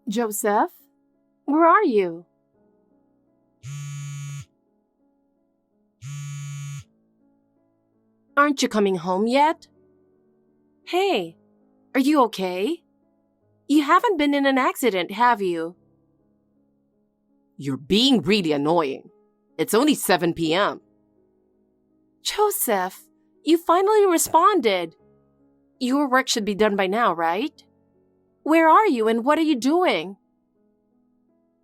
Joseph? Where are you? Aren't you coming home yet? Hey, are you okay? You haven't been in an accident, have you? You're being really annoying. It's only 7 p.m. Joseph, you finally responded. Your work should be done by now, right? Where are you and what are you doing?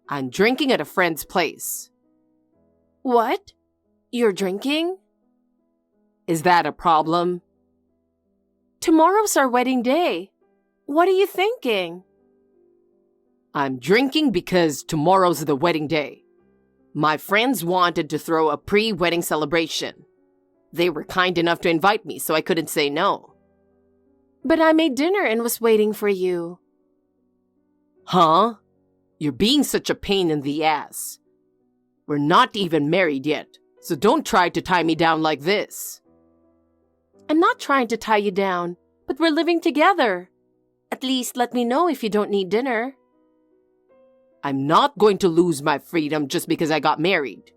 I'm drinking at a friend's place. What? You're drinking? Is that a problem? Tomorrow's our wedding day. What are you thinking? I'm drinking because tomorrow's the wedding day. My friends wanted to throw a pre-wedding celebration. They were kind enough to invite me, so I couldn't say no. But I made dinner and was waiting for you. Huh? You're being such a pain in the ass. We're not even married yet, so don't try to tie me down like this. I'm not trying to tie you down, but we're living together. At least let me know if you don't need dinner. I'm not going to lose my freedom just because I got married.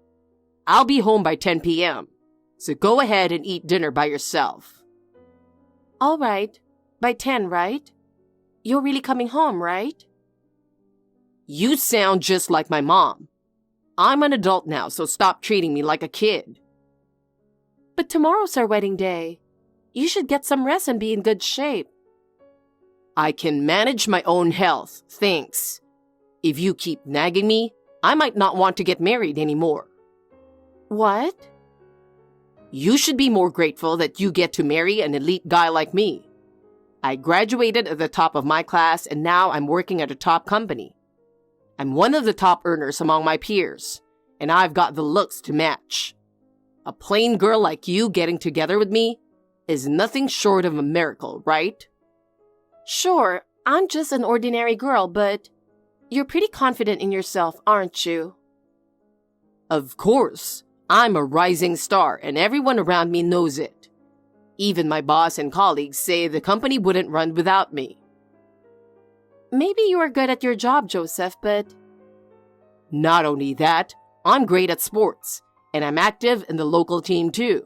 I'll be home by 10 p.m., so go ahead and eat dinner by yourself. All right, by 10, right? You're really coming home, right? You sound just like my mom. I'm an adult now, so stop treating me like a kid. But tomorrow's our wedding day. You should get some rest and be in good shape. I can manage my own health, thanks. If you keep nagging me, I might not want to get married anymore. What? You should be more grateful that you get to marry an elite guy like me. I graduated at the top of my class and now I'm working at a top company. I'm one of the top earners among my peers, and I've got the looks to match. A plain girl like you getting together with me is nothing short of a miracle, right? Sure, I'm just an ordinary girl, but you're pretty confident in yourself, aren't you? Of course. I'm a rising star, and everyone around me knows it. Even my boss and colleagues say the company wouldn't run without me. Maybe you are good at your job, Joseph, but... Not only that, I'm great at sports, and I'm active in the local team too.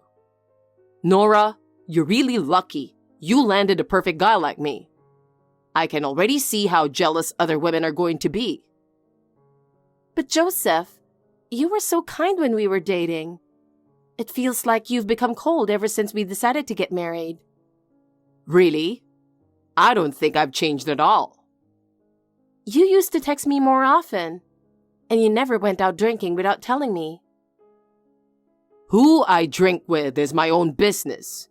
Nora, you're really lucky. You landed a perfect guy like me. I can already see how jealous other women are going to be. But Joseph, you were so kind when we were dating. It feels like you've become cold ever since we decided to get married. Really? I don't think I've changed at all. You used to text me more often, and you never went out drinking without telling me. Who I drink with is my own business.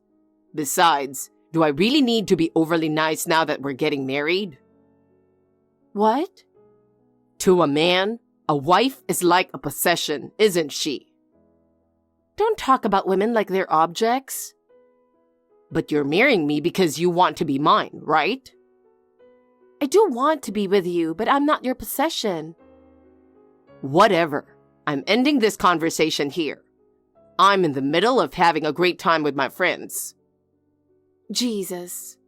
Besides, do I really need to be overly nice now that we're getting married? What? To a man, a wife is like a possession, isn't she? Don't talk about women like they're objects. But you're marrying me because you want to be mine, right? I do want to be with you, but I'm not your possession. Whatever. I'm ending this conversation here. I'm in the middle of having a great time with my friends. Jesus.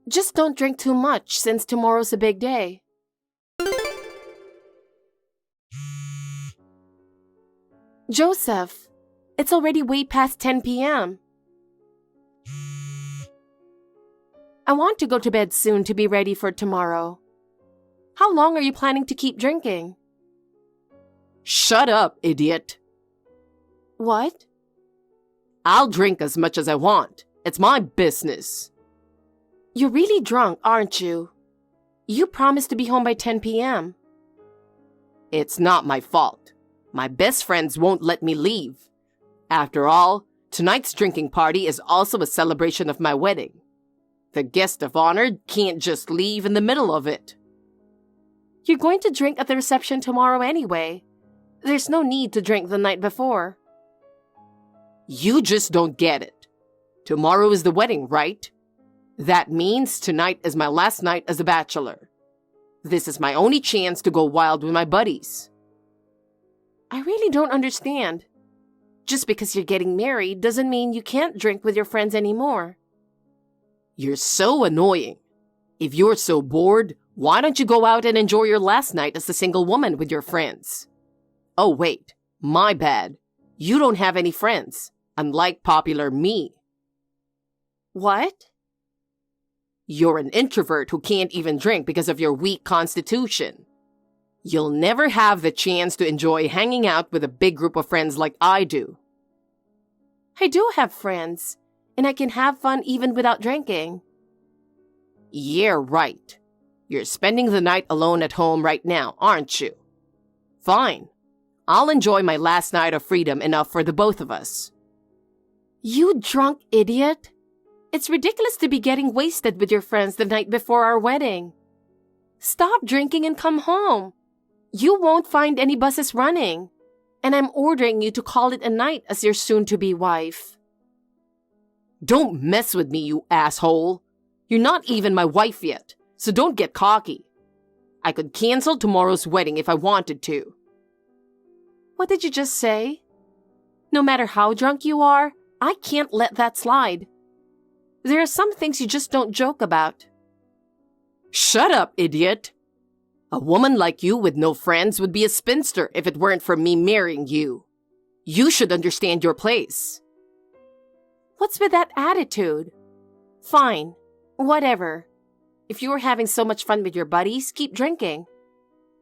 Just don't drink too much since tomorrow's a big day. Joseph, it's already way past 10 p.m. I want to go to bed soon to be ready for tomorrow. How long are you planning to keep drinking? Shut up, idiot. What? I'll drink as much as I want. It's my business. You're really drunk, aren't you? You promised to be home by 10 p.m. It's not my fault. My best friends won't let me leave. After all, tonight's drinking party is also a celebration of my wedding. The guest of honor can't just leave in the middle of it. You're going to drink at the reception tomorrow anyway. There's no need to drink the night before. You just don't get it. Tomorrow is the wedding, right? That means tonight is my last night as a bachelor. This is my only chance to go wild with my buddies. I really don't understand. Just because you're getting married doesn't mean you can't drink with your friends anymore. You're so annoying. If you're so bored, Why don't you go out and enjoy your last night as a single woman with your friends? Oh, wait. My bad. You don't have any friends, unlike popular me. What? You're an introvert who can't even drink because of your weak constitution. You'll never have the chance to enjoy hanging out with a big group of friends like I do. I do have friends, and I can have fun even without drinking. Yeah, right. You're spending the night alone at home right now, aren't you? Fine. I'll enjoy my last night of freedom enough for the both of us. You drunk idiot! It's ridiculous to be getting wasted with your friends the night before our wedding. Stop drinking and come home. You won't find any buses running, and I'm ordering you to call it a night as your soon-to-be wife. Don't mess with me, you asshole. You're not even my wife yet, so don't get cocky. I could cancel tomorrow's wedding if I wanted to. What did you just say? No matter how drunk you are, I can't let that slide. There are some things you just don't joke about. Shut up, idiot. A woman like you with no friends would be a spinster if it weren't for me marrying you. You should understand your place. What's with that attitude? Fine, whatever. If you were having so much fun with your buddies, keep drinking.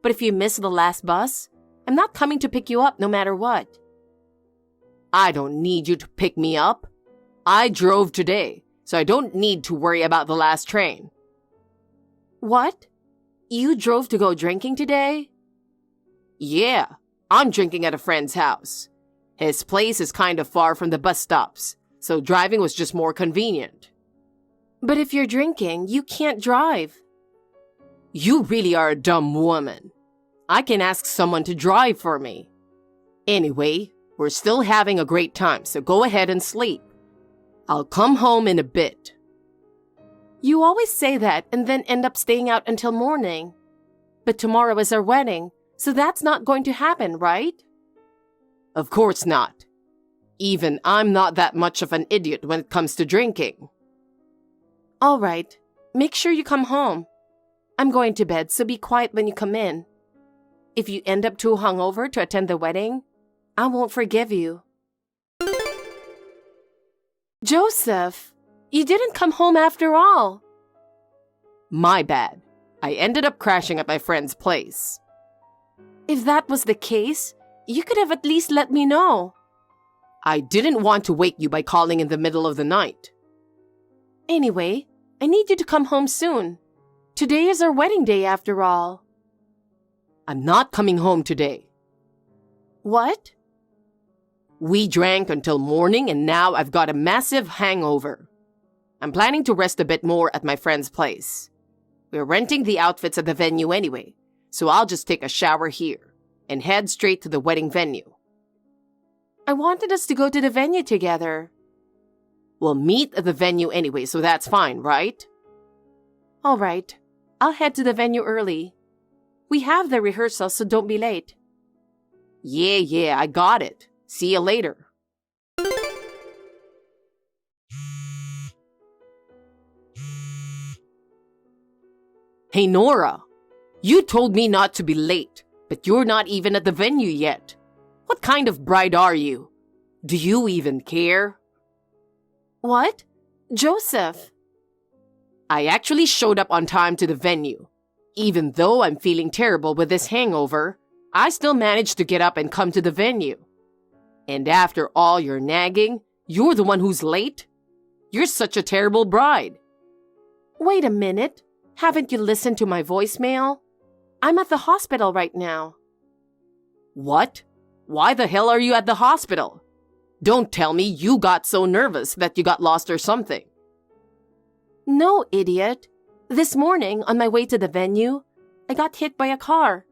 But if you miss the last bus, I'm not coming to pick you up no matter what. I don't need you to pick me up. I drove today, so I don't need to worry about the last train. What? You drove to go drinking today? Yeah, I'm drinking at a friend's house. His place is kind of far from the bus stops, so driving was just more convenient. But if you're drinking, you can't drive. You really are a dumb woman. I can ask someone to drive for me. Anyway, we're still having a great time, so go ahead and sleep. I'll come home in a bit. You always say that and then end up staying out until morning. But tomorrow is our wedding, so that's not going to happen, right? Of course not. Even I'm not that much of an idiot when it comes to drinking. All right, make sure you come home. I'm going to bed, so be quiet when you come in. If you end up too hungover to attend the wedding, I won't forgive you. Joseph, you didn't come home after all. My bad. I ended up crashing at my friend's place. If that was the case, you could have at least let me know. I didn't want to wake you by calling in the middle of the night. Anyway, I need you to come home soon. Today is our wedding day after all. I'm not coming home today. What? We drank until morning and now I've got a massive hangover. I'm planning to rest a bit more at my friend's place. We're renting the outfits at the venue anyway, so I'll just take a shower here and head straight to the wedding venue. I wanted us to go to the venue together. We'll meet at the venue anyway, so that's fine, right? All right. I'll head to the venue early. We have the rehearsal, so don't be late. Yeah, I got it. See you later. Hey, Nora. You told me not to be late, but you're not even at the venue yet. What kind of bride are you? Do you even care? What? Joseph? I actually showed up on time to the venue. Even though I'm feeling terrible with this hangover, I still managed to get up and come to the venue. And after all your nagging, you're the one who's late? You're such a terrible bride. Wait a minute. Haven't you listened to my voicemail? I'm at the hospital right now. What? Why the hell are you at the hospital? Don't tell me you got so nervous that you got lost or something. No, idiot. This morning, on my way to the venue, I got hit by a car.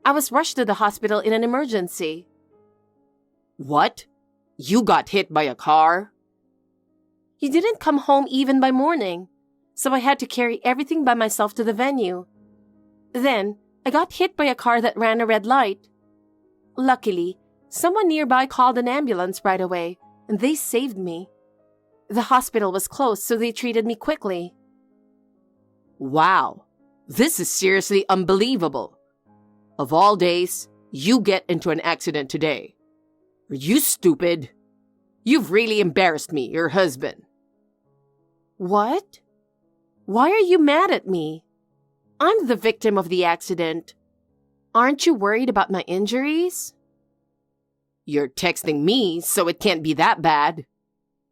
I was rushed to the hospital in an emergency. What? You got hit by a car? You didn't come home even by morning, so I had to carry everything by myself to the venue. Then, I got hit by a car that ran a red light. Luckily, someone nearby called an ambulance right away, and they saved me. The hospital was closed, so they treated me quickly. Wow, This is seriously unbelievable. Of all days, you get into an accident today. Are you stupid? You've really embarrassed me, your husband. What? Why are you mad at me? I'm the victim of the accident. Aren't you worried about my injuries? You're texting me, so it can't be that bad.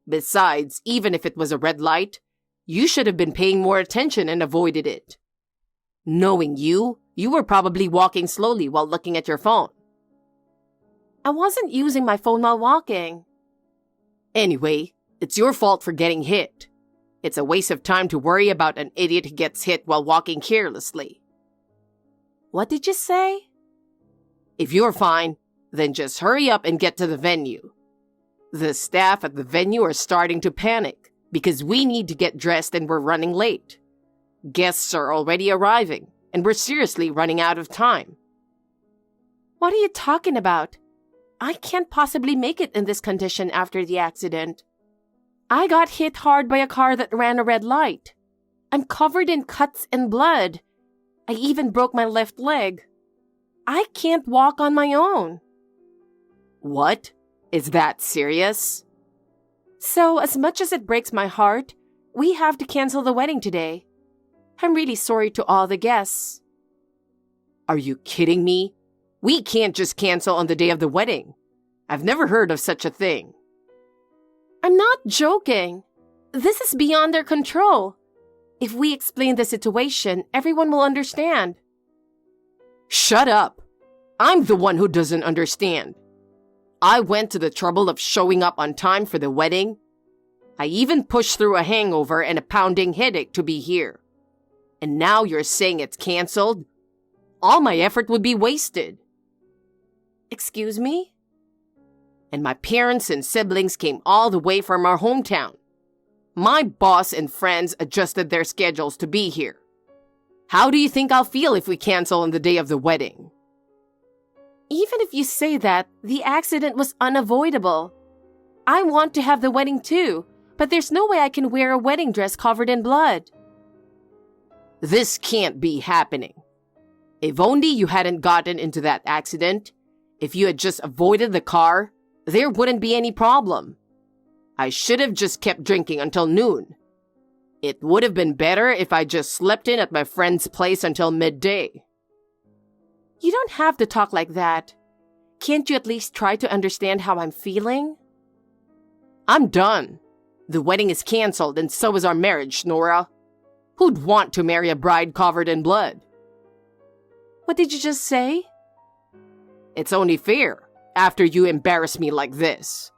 Besides, even if it was a red light, you should have been paying more attention and avoided it. Knowing you were probably walking slowly while looking at your phone. I wasn't using my phone while walking. Anyway, it's your fault for getting hit. It's a waste of time to worry about an idiot who gets hit while walking carelessly. What did you say? If you're fine, then just hurry up and get to the venue. The staff at the venue are starting to panic because we need to get dressed and we're running late. Guests are already arriving and we're seriously running out of time. What are you talking about? I can't possibly make it in this condition after the accident. I got hit hard by a car that ran a red light. I'm covered in cuts and blood. I even broke my left leg. I can't walk on my own. What? Is that serious? So, as much as it breaks my heart, we have to cancel the wedding today. I'm really sorry to all the guests. Are you kidding me? We can't just cancel on the day of the wedding. I've never heard of such a thing. I'm not joking. This is beyond their control. If we explain the situation, everyone will understand. Shut up. I'm the one who doesn't understand. I went to the trouble of showing up on time for the wedding. I even pushed through a hangover and a pounding headache to be here. And now you're saying it's canceled? All my effort would be wasted. Excuse me? And my parents and siblings came all the way from our hometown. My boss and friends adjusted their schedules to be here. How do you think I'll feel if we cancel on the day of the wedding? Even if you say that, the accident was unavoidable. I want to have the wedding too, but there's no way I can wear a wedding dress covered in blood. This can't be happening. If only you hadn't gotten into that accident, if you had just avoided the car, there wouldn't be any problem. I should have just kept drinking until noon. It would have been better if I just slept in at my friend's place until midday. You don't have to talk like that. Can't you at least try to understand how I'm feeling? I'm done. The wedding is canceled and so is our marriage, Nora. Who'd want to marry a bride covered in blood? What did you just say? It's only fair, after you embarrass me like this.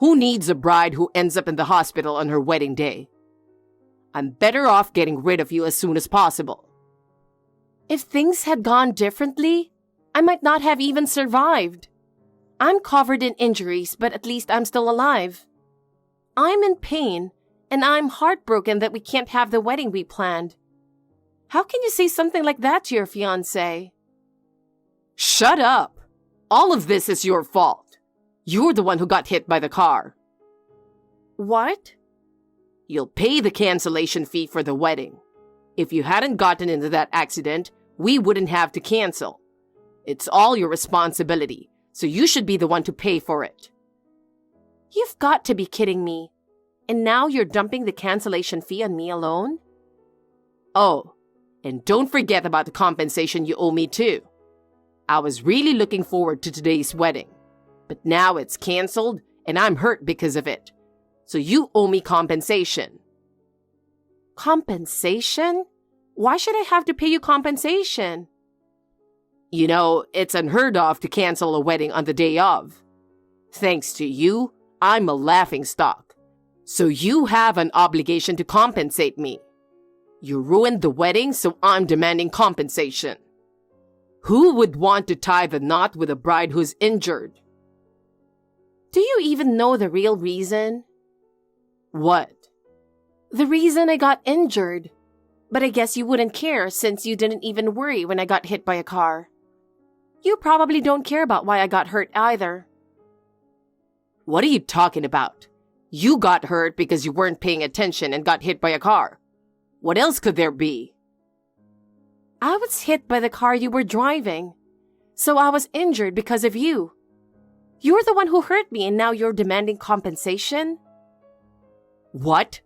Who needs a bride who ends up in the hospital on her wedding day? I'm better off getting rid of you as soon as possible. If things had gone differently, I might not have even survived. I'm covered in injuries, but at least I'm still alive. I'm in pain, and I'm heartbroken that we can't have the wedding we planned. How can you say something like that to your fiancé? Shut up! All of this is your fault. You're the one who got hit by the car. What? You'll pay the cancellation fee for the wedding. If you hadn't gotten into that accident, we wouldn't have to cancel. It's all your responsibility, so you should be the one to pay for it. You've got to be kidding me. And now you're dumping the cancellation fee on me alone? Oh, and don't forget about the compensation you owe me too. I was really looking forward to today's wedding, but now it's canceled and I'm hurt because of it. So you owe me compensation. Compensation? Why should I have to pay you compensation? You know, it's unheard of to cancel a wedding on the day of. Thanks to you, I'm a laughingstock. So you have an obligation to compensate me. You ruined the wedding, so I'm demanding compensation. Who would want to tie the knot with a bride who's injured? Do you even know the real reason? What? The reason I got injured. But I guess you wouldn't care since you didn't even worry when I got hit by a car. You probably don't care about why I got hurt either. What are you talking about? You got hurt because you weren't paying attention and got hit by a car. What else could there be? I was hit by the car you were driving, so I was injured because of you. You're the one who hurt me and now you're demanding compensation? What?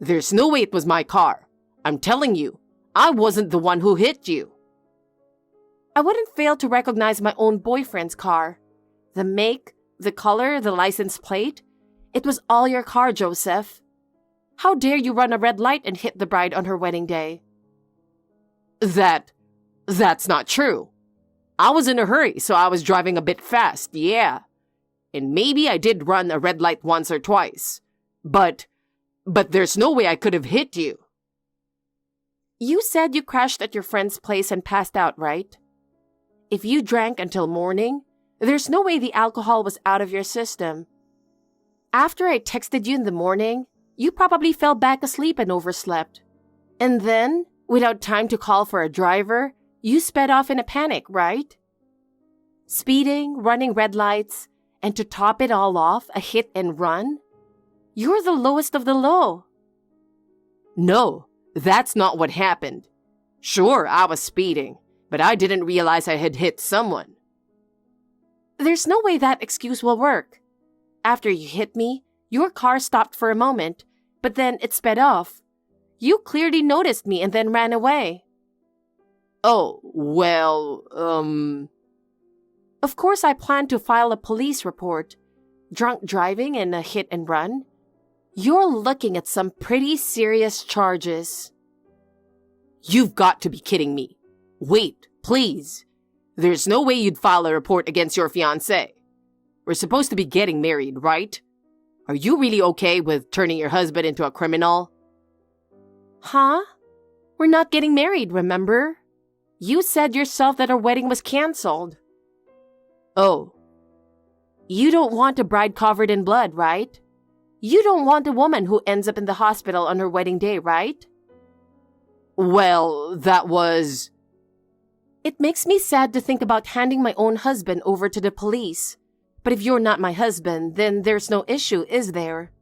There's no way it was my car. I'm telling you, I wasn't the one who hit you. I wouldn't fail to recognize my own boyfriend's car. The make, the color, the license plate. It was all your car, Joseph. How dare you run a red light and hit the bride on her wedding day? That's not true. I was in a hurry, so I was driving a bit fast, yeah. And maybe I did run a red light once or twice. But there's no way I could have hit you. You said you crashed at your friend's place and passed out, right? If you drank until morning, there's no way the alcohol was out of your system. After I texted you in the morning, you probably fell back asleep and overslept. And then, without time to call for a driver, you sped off in a panic, right? Speeding, running red lights, and to top it all off, a hit and run? You're the lowest of the low. No, that's not what happened. Sure, I was speeding, but I didn't realize I had hit someone. There's no way that excuse will work. After you hit me, your car stopped for a moment, but then it sped off. You clearly noticed me and then ran away. Oh, well, Of course I plan to file a police report. Drunk driving and a hit and run. You're looking at some pretty serious charges. You've got to be kidding me. Wait, please. There's no way you'd file a report against your fiancé. We're supposed to be getting married, right? Are you really okay with turning your husband into a criminal? Huh? We're not getting married, remember? You said yourself that our wedding was canceled. Oh. You don't want a bride covered in blood, right? You don't want a woman who ends up in the hospital on her wedding day, right? Well, that was... It makes me sad to think about handing my own husband over to the police. But if you're not my husband, then there's no issue, is there?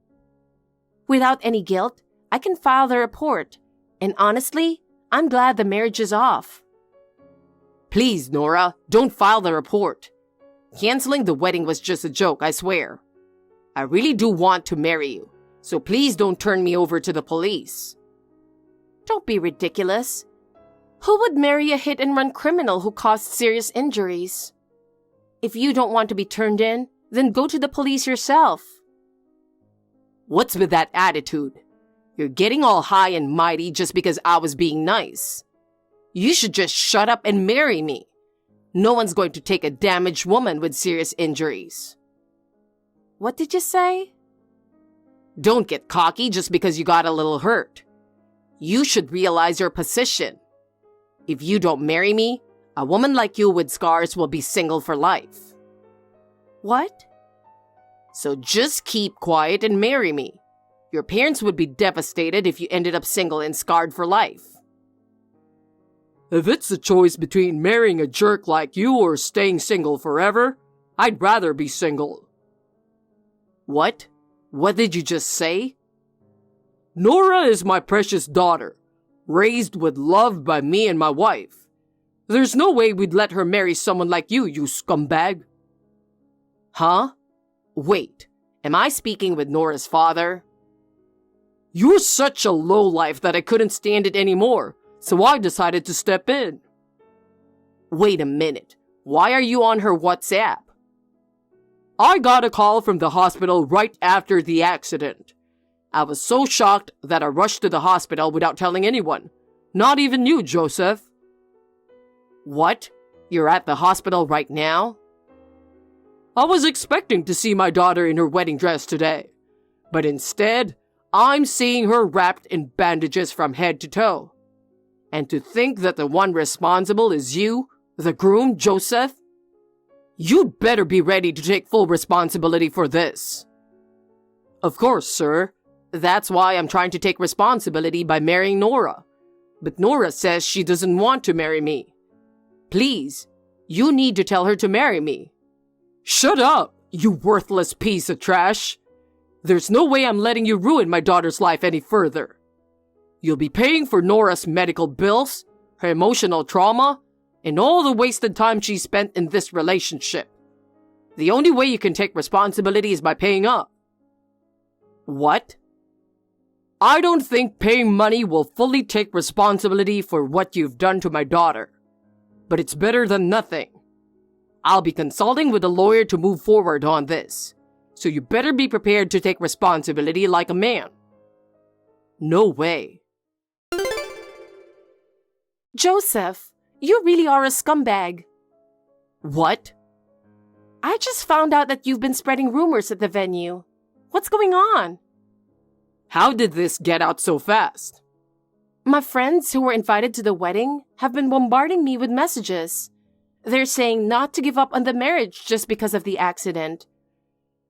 Without any guilt, I can file the report. And honestly, I'm glad the marriage is off. Please, Nora, don't file the report. Canceling the wedding was just a joke, I swear. I really do want to marry you, so please don't turn me over to the police. Don't be ridiculous. Who would marry a hit-and-run criminal who caused serious injuries? If you don't want to be turned in, then go to the police yourself. What's with that attitude? You're getting all high and mighty just because I was being nice. You should just shut up and marry me. No one's going to take a damaged woman with serious injuries. What did you say? Don't get cocky just because you got a little hurt. You should realize your position. If you don't marry me, a woman like you with scars will be single for life. What? So just keep quiet and marry me. Your parents would be devastated if you ended up single and scarred for life. If it's a choice between marrying a jerk like you or staying single forever, I'd rather be single. What? What did you just say? Nora is my precious daughter, raised with love by me and my wife. There's no way we'd let her marry someone like you scumbag. Huh? Wait, am I speaking with Nora's father? You're such a lowlife that I couldn't stand it anymore, so I decided to step in. Wait a minute, why are you on her WhatsApp? I got a call from the hospital right after the accident. I was so shocked that I rushed to the hospital without telling anyone. Not even you, Joseph. What? You're at the hospital right now? I was expecting to see my daughter in her wedding dress today, but instead, I'm seeing her wrapped in bandages from head to toe. And to think that the one responsible is you, the groom, Joseph? You'd better be ready to take full responsibility for this. Of course, sir. That's why I'm trying to take responsibility by marrying Nora. But Nora says she doesn't want to marry me. Please, you need to tell her to marry me. Shut up, you worthless piece of trash. There's no way I'm letting you ruin my daughter's life any further. You'll be paying for Nora's medical bills, her emotional trauma, and all the wasted time she spent in this relationship. The only way you can take responsibility is by paying up. What? I don't think paying money will fully take responsibility for what you've done to my daughter. But it's better than nothing. I'll be consulting with a lawyer to move forward on this. So you better be prepared to take responsibility like a man. No way. Joseph, you really are a scumbag. What? I just found out that you've been spreading rumors at the venue. What's going on? How did this get out so fast? My friends who were invited to the wedding have been bombarding me with messages. They're saying not to give up on the marriage just because of the accident.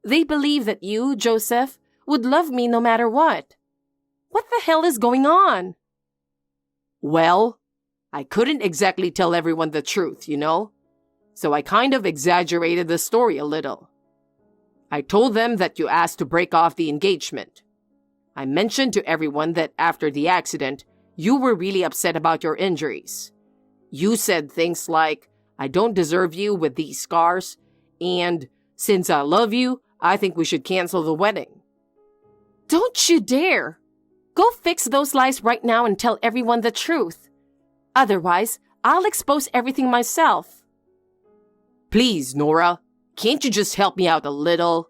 They believe that you, Joseph, would love me no matter what. What the hell is going on? Well, I couldn't exactly tell everyone the truth, you know? So I kind of exaggerated the story a little. I told them that you asked to break off the engagement. I mentioned to everyone that after the accident, you were really upset about your injuries. You said things like, I don't deserve you with these scars, and since I love you, I think we should cancel the wedding. Don't you dare! Go fix those lies right now and tell everyone the truth. Otherwise, I'll expose everything myself. Please, Nora, can't you just help me out a little?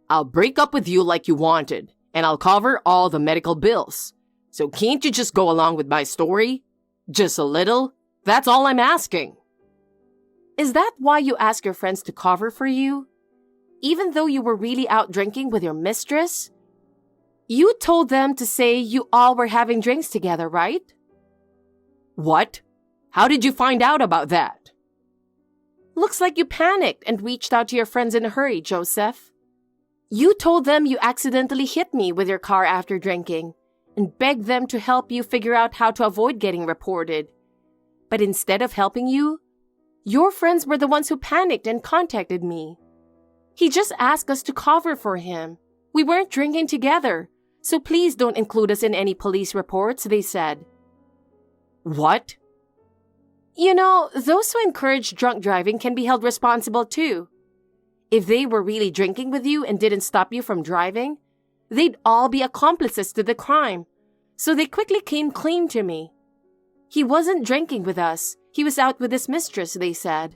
I'll break up with you like you wanted, and I'll cover all the medical bills. So can't you just go along with my story? Just a little? That's all I'm asking. Is that why you ask your friends to cover for you? Even though you were really out drinking with your mistress? You told them to say you all were having drinks together, right? What? How did you find out about that? Looks like you panicked and reached out to your friends in a hurry, Joseph. You told them you accidentally hit me with your car after drinking and begged them to help you figure out how to avoid getting reported. But instead of helping you, your friends were the ones who panicked and contacted me. He just asked us to cover for him. We weren't drinking together, so please don't include us in any police reports, they said. What? You know, those who encourage drunk driving can be held responsible too. If they were really drinking with you and didn't stop you from driving, they'd all be accomplices to the crime. So they quickly came clean to me. He wasn't drinking with us. He was out with his mistress, they said.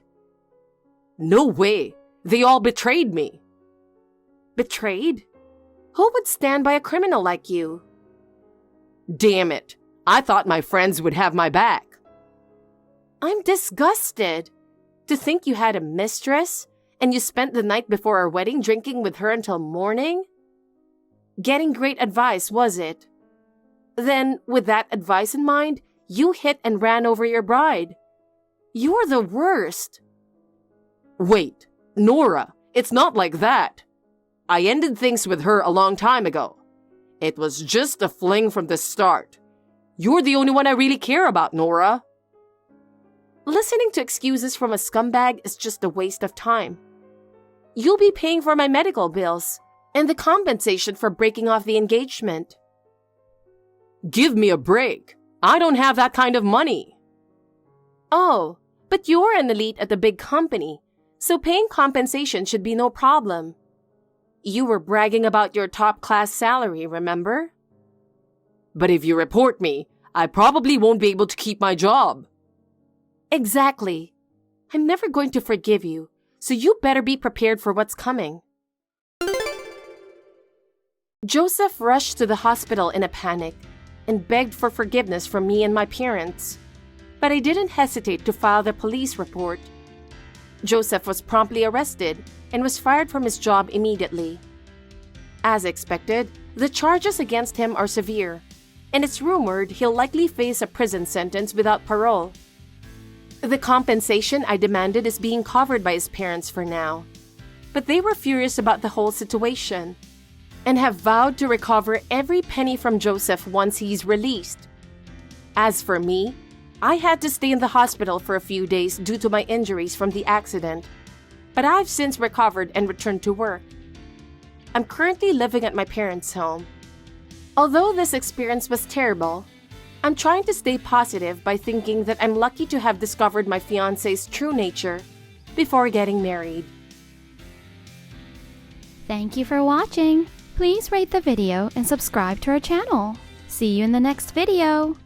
No way. They all betrayed me. Betrayed? Who would stand by a criminal like you? Damn it. I thought my friends would have my back. I'm disgusted. To think you had a mistress and you spent the night before our wedding drinking with her until morning? Getting great advice, was it? Then, with that advice in mind, you hit and ran over your bride. You're the worst. Wait, Nora, it's not like that. I ended things with her a long time ago. It was just a fling from the start. You're the only one I really care about, Nora. Listening to excuses from a scumbag is just a waste of time. You'll be paying for my medical bills and the compensation for breaking off the engagement. Give me a break. I don't have that kind of money. Oh, but you're an elite at a big company, so paying compensation should be no problem. You were bragging about your top-class salary, remember? But if you report me, I probably won't be able to keep my job. Exactly. I'm never going to forgive you, so you better be prepared for what's coming. Joseph rushed to the hospital in a panic and begged for forgiveness from me and my parents. But I didn't hesitate to file the police report. Joseph was promptly arrested and was fired from his job immediately. As expected, the charges against him are severe, and it's rumored he'll likely face a prison sentence without parole. The compensation I demanded is being covered by his parents for now, but they were furious about the whole situation and have vowed to recover every penny from Joseph once he's released. As for me, I had to stay in the hospital for a few days due to my injuries from the accident, but I've since recovered and returned to work. I'm currently living at my parents' home. Although this experience was terrible, I'm trying to stay positive by thinking that I'm lucky to have discovered my fiancé's true nature before getting married. Thank you for watching. Please rate the video and subscribe to our channel. See you in the next video.